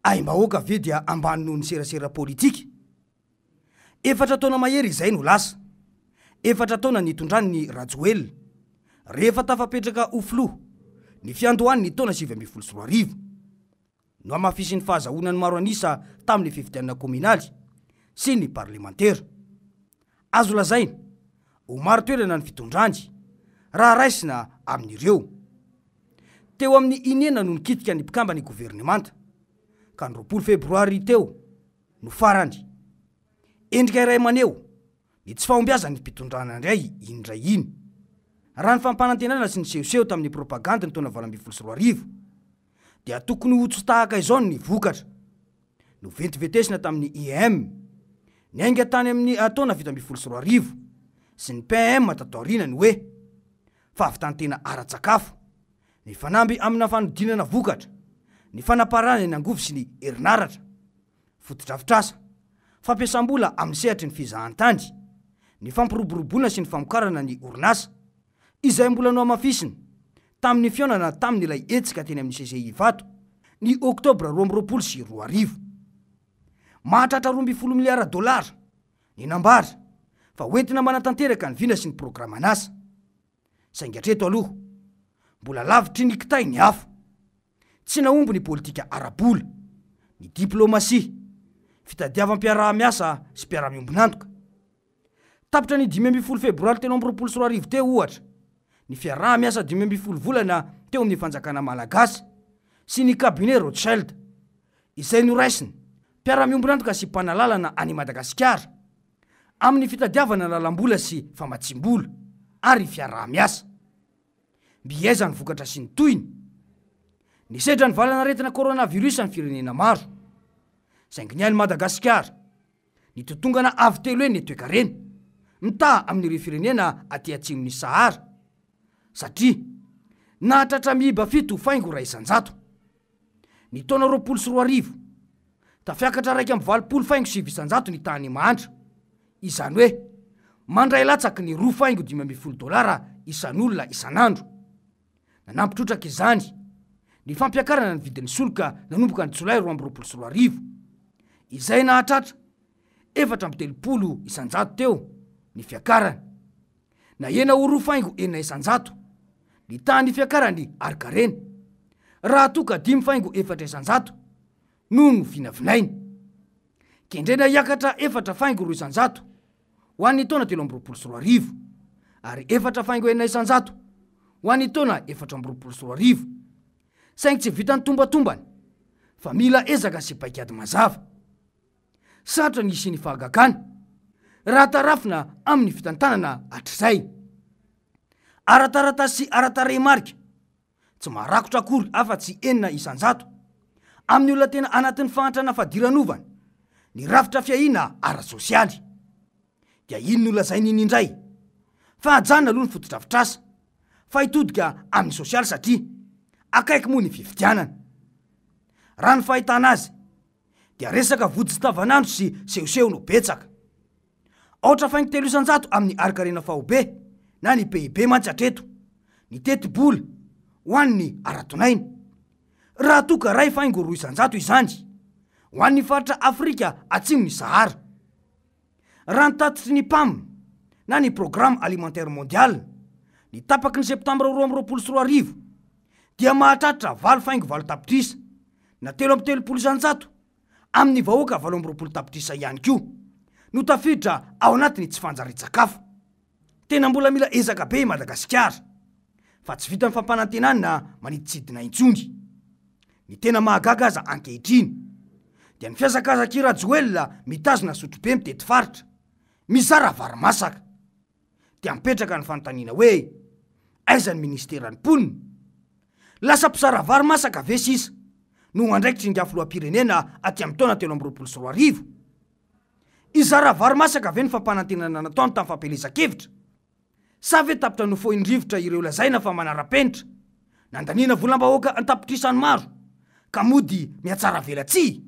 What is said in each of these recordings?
aim-bahoaka ve dia ambany noho ny serasera politika. Efatra taona mahery izay no lasa. Efatra taona nitondrany ny Rajoelina. Rehefa tafapetraka oflo ny fiandohany ny taona 2024 no amafisy ny fahazahonany maro anisa tamin'ny fifidianana kominaly sy ny parlementera. Azo lazaina ho maro toerana ny fitondrany raha raisina amin'ireo. Teo amin'ny inena no nikitika ny mpikamba ny governemanta ka ny 20 febroary teo no farany. Endrika iray maneo ny tsy fahombiazany mpitondrana indray indray iny. Raha ny fampanantenana sy ny sehoseho tamin'ny propaganda ny taona 2024 dia tokony ho tsy tahaka izao ny vokatra. No ventivetesina tamin'ny IEM, ny ainga tany amin'ny taona 2024 sy ny PM tataorinany hoe fahavitantena ara-tsakafo, ny fanamby amina fanodinana vokatra, ny fanaparana ny angovo sy ny herinaratra, fotodrafitrasa, fampiasam-bola amin'ny sehatry ny fizahantany, ny fampiroboroboana sy ny famokarana ny orinasa, izay mbola no amafisiny tamin'ny fionana tamin'ny ilay etsika teny amin'ny CCI vato ny oktobra 2022. Mahatratra 12 miliara dolara ny nambara fa hoentina manatanteraka ny vina sy ny programanasa. Saingy hatreto aloha mbola lavitry ny kitay ny hafa. Tsy naombo ny politika arabola, ny diplomasia, fitadiavam-piaraha-miasa sy mpiara-miombonantoka. Tapitra ny 15 febroary telo amby 2024 teo ohatra ny fiaraha-miasa 15 volana teo amin'ny fanjakana malagasy sy ny kabinet Rothschild izay noraisiny mpiara-miombonantoka sy mpanalalana any Madagasikara amin'ny fitadiavana lalam-bola sy famatsim-bola ary fiaraha-miasa. Mbiaizany vokatra sy ny toiny. Ny sedra ny valana retina coronavirus ny firenena maro. Saingy ny any Madagasikara ny totongana avy telo eny toekareny mitaha amin'ireo firenena aty atsimon'ny Sahara satria nahatratra mihiba fito faingo ray isan-jato. Ny taona 2024 tafiakatra raiky amin'ny 20 faingo sy isan-jato ny tany mahantra. Izany hoe mandray latsaky ny 2 faingo $12 isan'olona isan'andro. Nanampitrotraka izany ny fampiakarana ny vidin'ny solika nanomboka ny Jolay 2024 izay nahatratra 430 isan-jato teo ny fiakarany. Na ena ho 2 faingo enina isan-jato ny tany fiakarany arikareny. Raha toka 5 faingo 4 isan-jato no no vinavinainy. Kendrena hiakatra 4 faingo 2 isan-jato ho an'ny taona 2024 ary 4 faingo 4 isan-jato ho an'ny taona 2024. Saingy tsy vitany tombatombany fa mila ezaka sy paikady mazava. Satra ny sy ny fahagakany raha tarafina amin'ny fitantanana hatr'izay. Aratarata sy arataray marika tsy marakotra akory afa-tsy 4 isan-jato amin'ny olona tena anatin'ny fahantrana fadiranovana ny rafitra fiahina ara-sosialy. Dia ino no lazainy iny indray fa hajanona aloha ny fotodrafitrasa fa hitodika amin'ny sosialy satria akaiky moa ny fifidianana. Raha ny fahitana azy dia resaka vody-tavanandro sy sehoseho no betsaka. Ohatra faingo 3 isan-jato amin'ny arikarena fahobe na ny PIB mantsy hatreto ny teti-bola ho an'ny ara-tonaina. Raha toka ray faingo 2 isan-jato izany ho an'ny faritra Afrika atsimon'ny Sahara. Raha ny tatitry ny PAM na ny programme alimentaire mondial ny tapaky ny septambra 2023 dia mahatratra 4 faingo 4 tapitrisa na 330 isan-jato amin'ny vahoaka 20 tapitrisa ihany koa no tafiditra ao anatiny tsy fanjari-tsakafo. Tena mbola mila ezaka be Madagasikara fa tsy vita ny fampanantenana maniditsidina intsony. Ny tena mahagaga aza ankehitriny dia ny fiazakazak'i Rajoelina mitazona sotrobe mitety faritra mizara vary masaka. Dia mipetraka ny fanontaniana hoe aiza ny ministeran'ny mponina. Lasa mpizara vary masaka ve sisa no andraikitry ny filoham-pirenena aty amin'ny taona 2024. Izara vary masaka ve ny fampanantenana nataony tamin'ny fampelezan-kevitra sa ve tapitra no fohin-drivotra ireo lazaina fa manara-penitra nandaniana volam-bahoaka antapitrisany maro ka mody miatsara velatsy.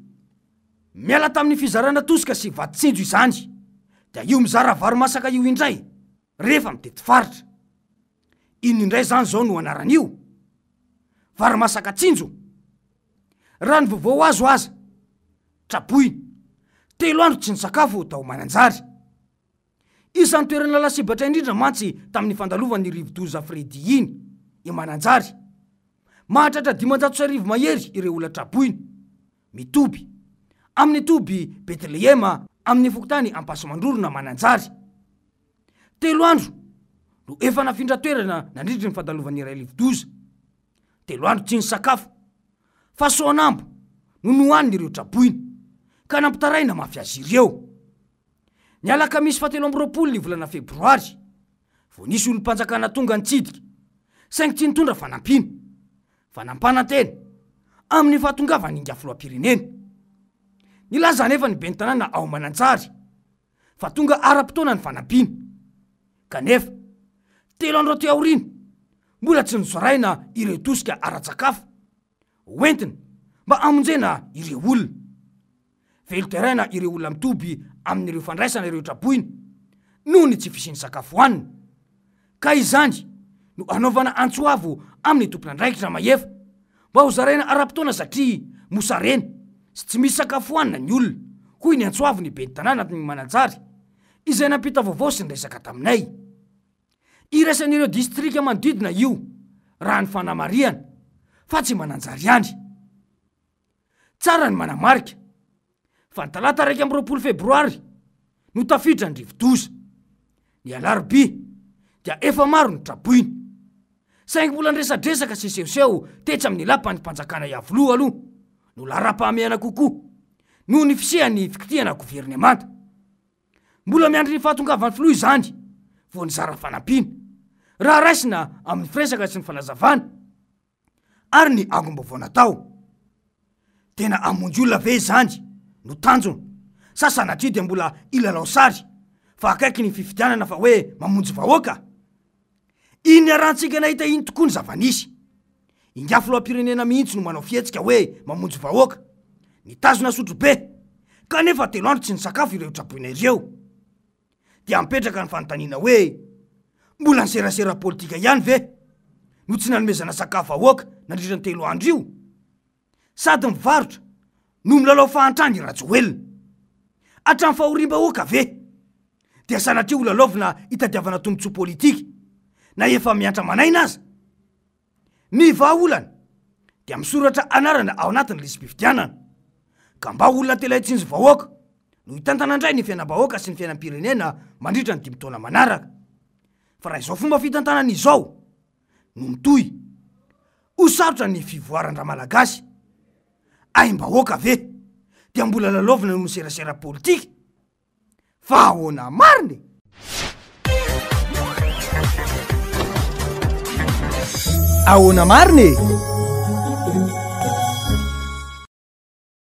Miala tamin'ny fizarana tosika sy vatitsinjo izany dia io mizara vary masaka io indray rehefa mitety faritra. Ino indray zany zao no anaran'io? Vary masaka tsinjo. Raha ny vaovao azo aza trapoiny, 3 andro tsy nisakafo tao Mananjary. Isan'ny toerana lasibatra indrindra mantsy tamin'ny fandalovan'ny rivo-doza Fredy iny i Mananjary. Mahatratra 500 mahery ireo olona trapoiny, mitoby amin'ny toby Betlehema amin'ny fokontany Ampasomandrorona Mananjary. 3 andro no efa nafindra toerana nandrindry ny fandalovan'ny iray rivo-doza. 3 andro tsy nisakafo, fa soanambo no nohaniny ireo trapoiny ka nampitaraina mafy azy ireo. Ny alakamisy 17 ny volana febroary vao nisy olom-panjakana tonga nitsidika saingy tsy nitondra fanampina fa nampanantena amin'ny fahatongavany inga filoham-pirenena. Nilaza nefa ny ben'ny tanàna ao Mananjary fa tonga ara-potoana ny fanampina, kanefa 3 andro teo aorina mbola tsy nizoraina ireo tosika ara-tsakafo hoentina mba amonjena ireo olona. Veloteraina ireo olona mitoby amin'ireo fandraisana ireo trapoiny noho ny tsy fisiany sakafo hoanina, ka izany no anaovana antsoavo amin'ny tompon'andraikitra mahefa mba ho zaraina ara-potoana satria mosarena sy tsy misy sakafo hoanina ny olona, hoy ny antsoavo ny ben'ny tanàna ny Mananjary izay nampita vaovao sy nyresaka taminay. Iraisan'ireo distrika manodidina io raha ny fanamariana fa tsy Mananjary ihany. Tsara ny manamarika fa ny talata 20 febroary no tafiditra ny rivo-doza. Ny alarobia dia efa maro ny trapoiny, saingy mbola nresadresaka sy sehoseho tetsy amin'ny lapan'ny mpanjakana Iavoloha aloha no lara-pahamehana kokoa noho ny fisehany fikitiana governemanta. Mbola miandry ny fahatongavany filoha izany vao nizara fanampina raha raisina amin'ny firesaka sy ny fanazavana ary ny angom-baovao natao. Tena amonjy olona ve izany no tanjona sa sanatria dia mbola ilalao sary fa akaiky ny fifidianana fa hoe mamonjy vahoaka? Iny arantsika nahita iny tokoa ny zavanisy. Inga filoham-pirenena mihitsy no manao fihetsika hoe mamonjy vahoaka, nitazona sotro be kanefa 3 andro tsy nisakafo ireo trapoina ireo. Dia mipetraka ny fanontaniana hoe mbola nyserasera politika ihany ve no tsy nanomezana sakafo vahoaka nandritra ny 3 andro io? Sady mivarotra no milalao fahantrany Rajoelina hatramin'ny fahorim-bahoaka ve? Dia sanatria ho lalaovina hitadiavana tombotsoa politika na efa miantra manaina aza? Ny vahaolana dia misoratra anarana ao anatin'ny lisam-pifidianana ka mba olona telaitsinjo vahoaka no hitantanandray ny fiainam-bahoaka sy ny fiainam-pirenena mandritra ny 5 taona manaraka. Fa raha izao fomba fitantanana izao no mitohy ho sarotra ny fivoaran-dra malagasy, aim-bahoaka ve dia mbola lalaovina no serasera politika? Fa ahoana mariny? Ahoana mariny?